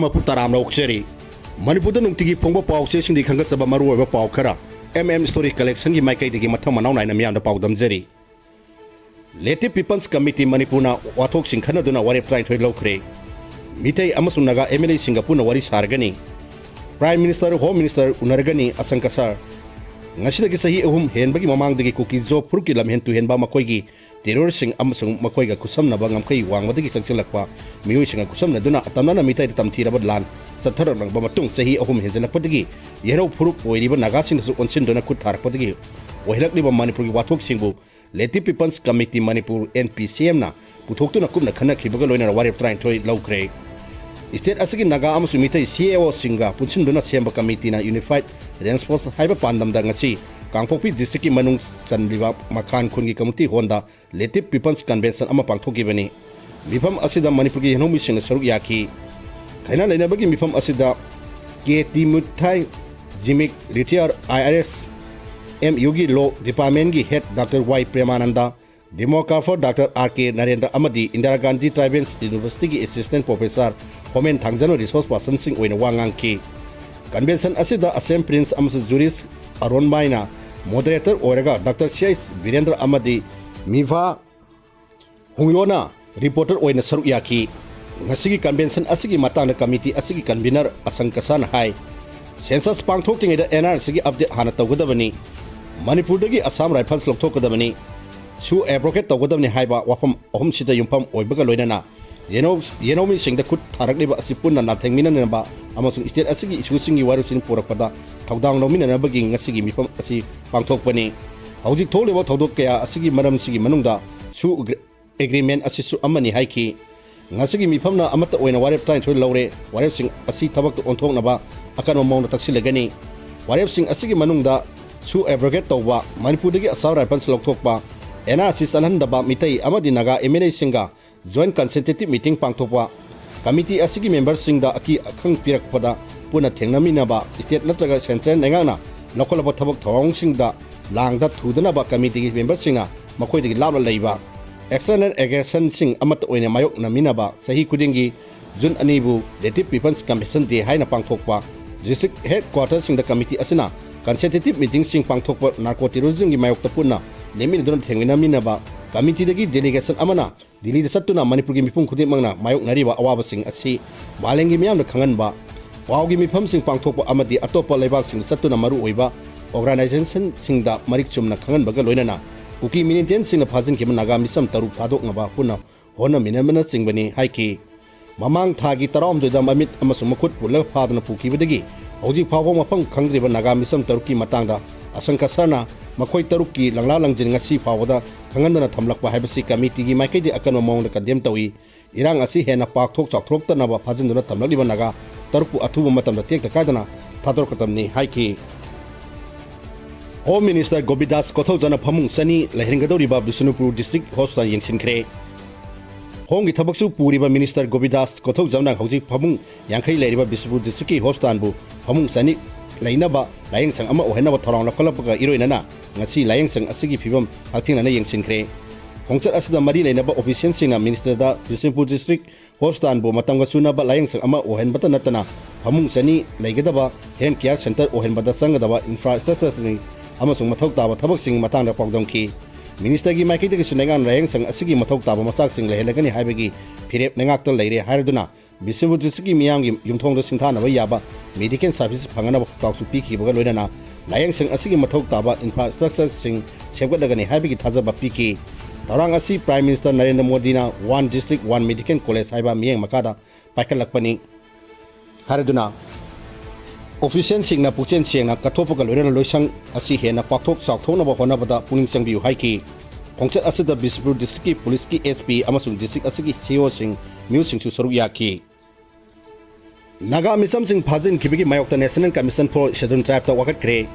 Maput Taram Loukhre Manipur Nungtigi Pongbo Pau Session the Kangatsaba Maru Pau Kara Story Collection Makai the Matamana and Mian the Paudam Zeri Leti People's Committee Manipuna Watok Sing Kanaduna warep trying to loukhre Meetei amasun naga MLA Singapore wari sargani Prime Minister Home Minister Unargani Asankasar Ngashidagi sahi ahum henbagi mamangdagi kuki zo purki lamhen tu henba makoigi terrorising amasung makoiga kusamna bangamkai wangmadagi sakchalakpa mioi singa kusamna duna atamna mitai tamthiraba lan sathar nang bamatung sahi ahum henjalakpadagi yero phurup oiriba nagasing su onsin duna kut tharpadagi ohirakli ba manipur gi wathok singbu Leti People's Committee Manipur NPCM na puthoktuna kumna khana khibaga loina warep trying to loukhre State asigi naga amasu Meetei CEO singa punsin duna semba committee na unified response haiba pandam da ngasi Kangpokpi district ki manung chanliba makan khungi committee honda Leti People's Convention ama pangthokibani mifam asida Manipur gi henomi singa saruk yaki khaina leinabagi mifam asida KT Meetei Jimik retired IRS MUG Law Department ki head Dr. Y Premananda Demographer Dr. RK Narendra Amadi Indira Gandhi Tribal University ki assistant professor Homen Thangjano resource person sing oina wangang ki convention asida Assam Prince amsa jurist Aron Maina moderator orega Dr. Shais Virendra Amadi Miva Hunglona reporter oina saruk yaki ngasigi convention asigi matana committee asigi convener Asankasan hai census pangthokting ida NRC ki update hana tawgadabani Manipur dagi Assam Rifles lokthokadabani su advocate tawgadabni haiba wafam ahum sida yumpam oibaga loinana Yenomi sing the kut tarakliba asipun na thengmina naba amasung state asigi issue singi warusin porakpada tawdang nomina nabagi ngasigi mifam asi pangthokpani hauji tholiba thodok kaya asigi maram sigi manungda su agreement asisu amani haiki ngasigi mifam na amata oina warep time thoi lawre warep sing asi thabak onthok naba akan mawna taksilagani warep sing asigi manungda su advocate tawba Manipur dagi Assam Rifles lokthokpa NRC salhandaba Meetei amadi naga MLA singa Joint Consultative Meeting pangthokpa committee asigi members singda aki akhang pirakpada puna thengnaminaba state natraga central nengana lokolaba thabak thawang singda langda thudanaba committee members singa makoidagi labla leiba external aggression sing amata oina mayok naminaba sahi kudingi June anibu Leti People's Commission Day haina pangthokpa district headquarters singda committee asina consultative meeting sing pangthokpa narcoterrorism gi mayok tapuna lemin don thengnaminaba committee dagi delegation amana Dili satuna Manipur gi mipum khudi mangna mayok nariba awaba sing asi malengi miyam na khanganba wawgi mifam sing pangthokpa amadi atopa leibak sing satuna maru oiba organization singda marik chumna khanganba ga loinana kuki miniten sing phajin ki naga misam taruk thadok ngaba puna hona minamana singbani haiki mamang thagi taram doida mamit amasung makhut pula phadna pukibadagi hoji phawong mafang khangriba naga misam taruki matangda asankasana makhoi taruki langla langjin ngasi phawada khangandana thamlakpa haibasi committee gi maikei de akan mawng ka dem tawi irang asi hena pakthok chakthok tanaba phajinduna thamlagliba naga tarku athuba matamda tek takadana thador katamni haiki Home Minister Gobidas Kothojana phamung sani lehringadoriba Bishnupur District Hospital yengsinkhre Home gi thabaksu puriba Minister Gobidas Kothojana hauji phamung yangkhai leiriba Bishnupur District Hospital bu phamung sani lainaba layeng sang ama ohenaba thorang lakalapga iroinana ngasi layeng sang asigi phibam hakthingna yengsinkhre khongchat asida mari lainaba official singa minister da Bishnupur District Hospital bu matamga sunaba layeng sang ama ohenbata natana phamung sani leigadaba health care center ohenbada sangadaba infrastructure ni amasung mathok taba thabak sing matangda pawdamki minister gi maikei de sunengan layeng sang asigi mathok taba masak sing lehelagani haibagi phirep nengak tal leire hairaduna Bishnupur District gi miyam gi yumthong da singthana ba yaba medical service phangana tawsu piki baga loinana layeng sang asigi mathok taba infrastructure sing semgadagani haibagi thajaba piki tarang asi Prime Minister Narendra Modi na one district one medical college haiba miyeng makada paikalakpani haraduna official singna puchen singna kathopaga loina loisang asi hena pakthok chakthona ba hona bada puning sangbiu haiki khongchat asida Bishnupur District Police ki SP amasung district asigi CEO sing new sing chu saruk yaki Naga misam sing phajin khibigi mayokta National Commission for Scheduled Tribe ta wakat kre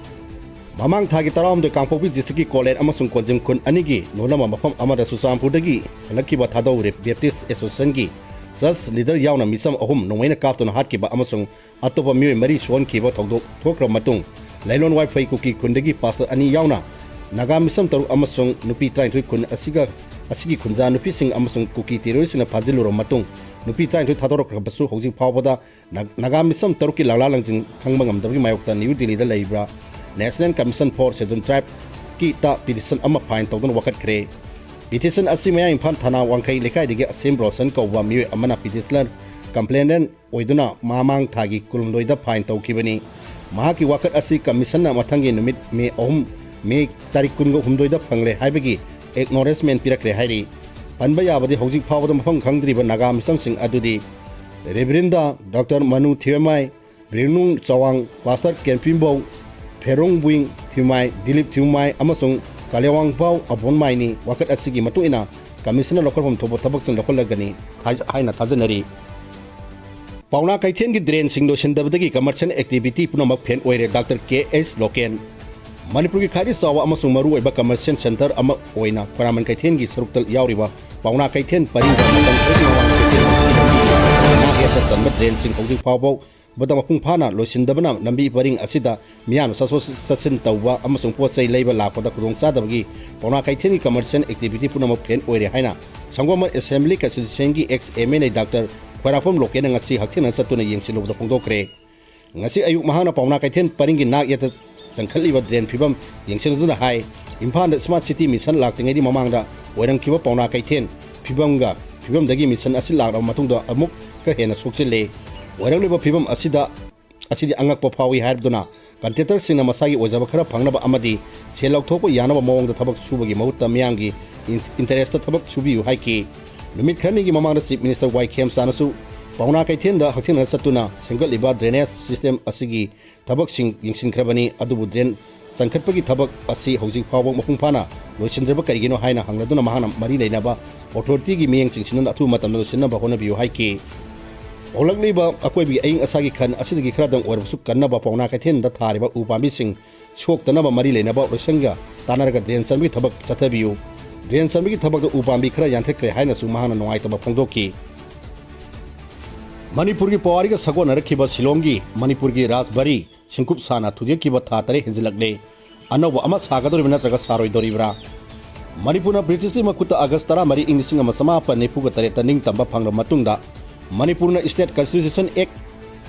mamang thagi taram de Kangpokpi District College amasung konjim kun anigi nolama mafam amada Susampur dagi lakiba thadau re Baptist Association gi sas leader yauna misam ahum nongaina kaptona hatkiba amasung atopa mioi mari son kiba thogdok thokra matung lailon wifi kuki kundagi pastor ani yauna naga misam taru amasung nupi 33 kun asigi khunja nupi sing amasung kuki terrorist na phajiluro matung नुपी ताइन थादोरखबसु हौजिक फावबदा नागा मिसम तरुकी लाला लंजिंग खंगबा ngamdabgi mayokta New Delhi da leibra National Commission for Scheduled Tribe ki ta petition ama fine tawdon wakatkre petition asi maya imphal thana wangkai lekai dige asem rosan kawwa mi amana petitioner complainant oiduna mamang thagi kulumdoida fine tawkibani mahaki wakat asi commission na mathangi numit me ohum me tarik kungo humdoida phangle haibagi acknowledgement pirakre hairi panba yabadi hojik phawada mafam khangdriba naga misam sing adudi Reverenda Dr. Manu Thiamai Brenung Chawang Pastor Kempimbo Pherong Buing Thimai Dilip Thimai amasung Kalewang Pau Abon Maini wakat asigi matuina Commissioner Local Home Thobo Tabak Sing Local Lagani Haina Tajanari Pauna Kaiten gi drain sing do sendabdagi commercial activity punamak phen oire Dr. K.S. Loken Manipur gi khadi sawa amasung maru oiba commercial center ama oina Paraman Kaiten gi saruktal yauriba Pauna Kaiten paring tanba drain sing hojik phawbo badama pungphana loisindabana nambi paring asida miyam saso satsin tawba amasung pochai leiba lakpada kudong chadabagi Pauna Kaiten commercial activity punama phen oire haina Sangoma Assembly Constitution gi ex MNA Dr. Kwarafom Loken ngasi hakthina satuna yengsilobda pongdokre ngasi ayuk mahana Pauna Kaiten paring gi nak yata sangkhaliba drain phibam yengsiloduna hai Imphal Smart City Mission laktingai di mamangda oirang kiba Pauna Kaiten phibam dagi mission asil lakra matungda amuk ka hena sokchile oirang liba phibam asidi angak po phawi haibduna contractor singna masagi ojaba khara phangnaba amadi selok thoko yanaba mawongda thabak subagi mahutta miyangi interest thabak subiyu haiki numit kharni gi mamangda chief minister Y Khem sanasu Pauna Kaiten da hakthina satuna single liba drainage system asigi thabak sing yingsin khrabani adubu drain sangkhatpagi thabak asi hojik phawbok mapungphana loisindraba karigino haina hangladuna mahana mari leinaba authority gi miyeng chingsinna athu matamda sinna bahona biyu haiki olakliba akoibi aing asagi khan asidagi khradang orbsu kannaba Pauna Kaiten da thariba upambi sing shoktanaba mari leinaba loisanga tanarga drain sanbi thabak chathabiyu drain sanbi gi thabak da upambi khara yanthekre haina su mahana nongaitaba phongdoki Manipur gi pawari ga sagon rakhiba Shillong Manipur gi Rajbari singkup sana thudyekiba tha tare hinjilakle anoba ama sagadoribna traga saroidoribra Manipurna British makuta August 13 1993 taning tamba phangla matungda Manipurna State Constitution Act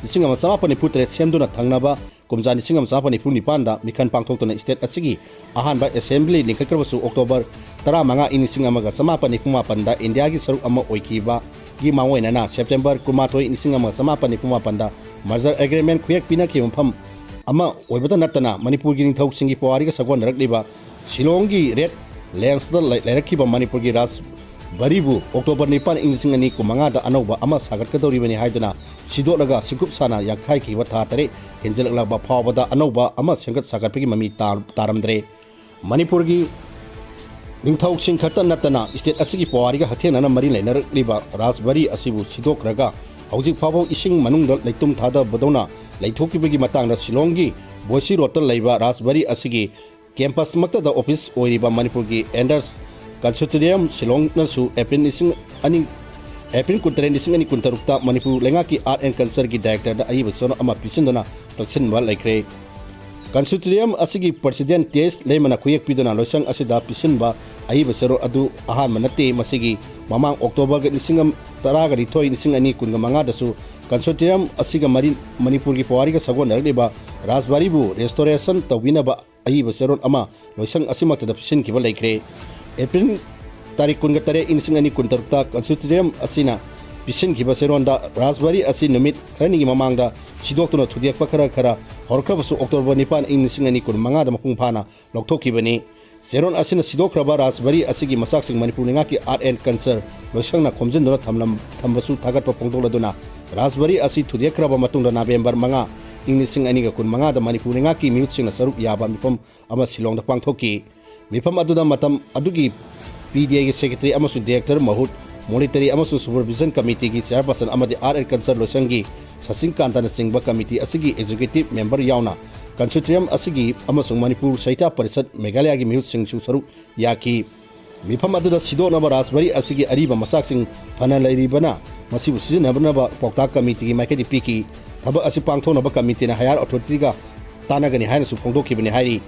1993 semduna thangnaba kumja 1994 da mikhan pangthoktuna state asigi ahanba assembly lingkhakrabasu October 15 1994 da India gi saruk ama oikiba gi mangoina na September 13 1994 da merger agreement khuyak pina ki mpham ama oibata natana Manipur gi ningthau singi pawari ga sagon rakliba Shillong gi red lands da lairakhiba Manipur gi ras baribu October 9 1995 da anauba ama sagat kadoribani haiduna sidolaga sikup sana yakhai ki watha tare hinjalakla ba phawbada anauba ama sengat sagatpagi mami taramdre Manipur gi ningthau singkhata natana state asigi pawari ga hathena na mari lainar liba rasbari asibu sidokraga hojik phawbo ising manungda leitum thada bodona leithokibagi matangda Shillong gi Boisi Road leiba rasbari asigi campus makta da office oiriba Manipur gi Enders Consortium Shillong nasu April 2023 Manipur lengaki art and culture gi director da ayi basono ama pisindona taksin wal laikre Consortium asigi president TS Lemana Khuyak pidona loisang asida pisinba ayi basaro adu ahan manate masigi mamang October ga 2012 dasu Consortium asiga marin Manipur gi pawari ga sagon narliba Rajbari bu restoration tawinaba ayi basaro ama loisang asimakta da pisin ki ba laikre April tarik kun ga tare 2023 Consortium asina pisin ki baseronda Rajbari asi numit khani gi mamangda sidoktuna thudiak pakhara khara horkhabasu October 9 1995 da mapungphana loktokibani Zeron asina sidokraba Rajbari asigi masaksing Manipur lengaki art and culture loisangna khomjindona thambasu thagatpa pongdoladuna Rajbari asi thudiakraba matungda November 5 1995 da Manipur lengaki miutsingna saruk yaba mifam ama Shillong da pangthoki mifam aduda matam adugi PDA gi secretary amasu director mahut monetary amasu supervision committee gi chairperson amadi art and culture loisangi sasing kantana singba committee asigi executive member yauna Consortium asigi amasung Manipur Saita Parisad Meghalaya gi mihut sing su saruk yaki mifam aduda sidona Rajbari asigi ariba masak sing phana lairibana masibu sizinabna ba pokta committee gi maikedi piki thaba asi pangthona ba committee na higher authority ga tanagani haina su phongdokibani hairi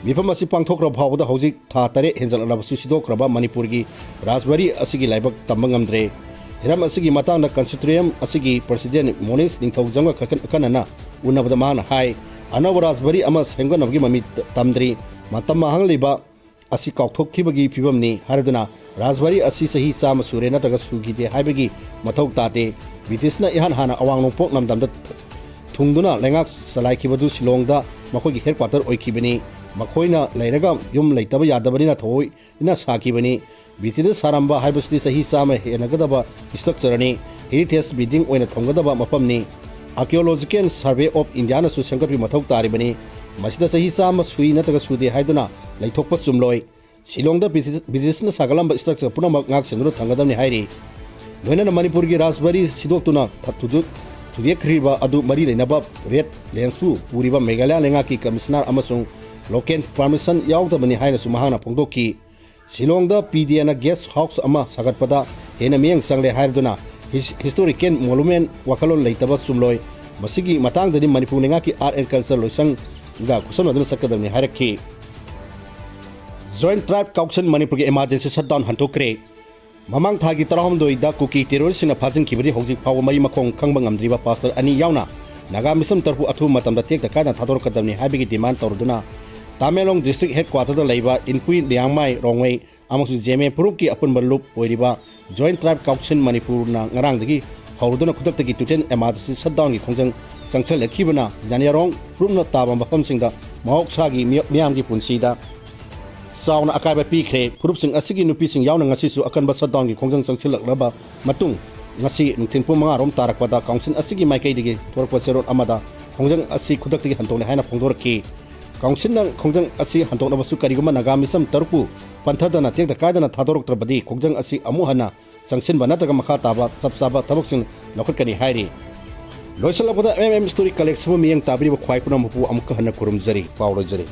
mifam asi pangthokra phawda hojik tha tare henjal alabasu sidokraba Manipur gi Rajbari asigi laibak tambangamdre हिरम असगी मतंग कंस्टिट्यूएम असगी president मोनिस निंगथौजंग खकनना उनबद मान हाय अनव राजबरी अमा सेंगनबगी ममी तमद्री मतम महंगलिबा असि काउथोखिबगी फिबमनी हारदना राजबरी असि सही चाम सुरे नतग सुगिदे हाइबगी मथौ ताते ब्रिटिशना इहान हाना अवांग नोंपोक नमदमद थुंगदुना लेंगाक सलाइखिबदु शिलोंगदा मखोगी हेडक्वार्टर ओइखिबनी मखोइना लेरगा युम लेतब यादबनिना थोइ इना साखिबनी ब्रिटिश सारंबा हाइबसि सही चाम हेनगदबा स्ट्रक्चरनी हेरिटेज बिल्डिंग ओइना थोंगदबा मफमनी आर्कियोलॉजिकल सर्वे ऑफ इंडिया नसु संगतबि मथौ तारिबनी मसिदा सही चाम सुई नतग सुदे हाइदुना लेथोकप चुमलोय शिलोंगदा ब्रिटिशना सागलंबा स्ट्रक्चर पुनमक ngak senuru thanggadamni hairi loinana manipur gi rasbari sidoktuna thatudu thuyekhriba adu mari leinaba red lenspu puriba meghalaya lenga ki commissioner amasung local permission yaudabani haina sumahana phongdoki shilongda pdna guest house ama sagatpada hena miyang sangle haiduna historical monument wakalol leitaba chumloi masigi matangdani manipur lenga ki art and culture loisang ga kusam aduna sakadamni hairakhi Joint Tribe Council Manipur emergency shutdown hantukre mamang thagi tarahomdoi da kuki terrorist na phajin khibri hojik phaw mari makhong khangba ngamdriba pastor ani yauna naga misam tarpu athu matamda tek da kana thador kadamni habigi demand torduna Tamelong district headquarter da leiba inpui liangmai rongwei amasu jeme purup ki apun balup oiriba Joint Tribe Council Manipur na ngarang dagi hawduna khudak dagi tuten emergency shutdown gi khongjang sangchal lekhibana janiarong purumna taba mafam singda mahok sagi miyam gi punsida Sauna akaiba pikre purupsing asigi nupising yauna ngasisu akan ba shutdown gi khongjang changchilaklaba matung ngasi nungthin pu manga rom tarakpada council asigi maikai dige thorpa serot amada khongjang asi khudak dige hantole haina phongdorki council nang khongjang asi hantokna basu kariguma naga misam tarpu panthadana tekda kaidana thadorok trabadi khongjang asi amu hana changsin bana taga makha taba sabsaba taboksing lokhakani hairi loisalapda story collection miyang tabri ba khwai punam pu amka hana kurum jari pawro jari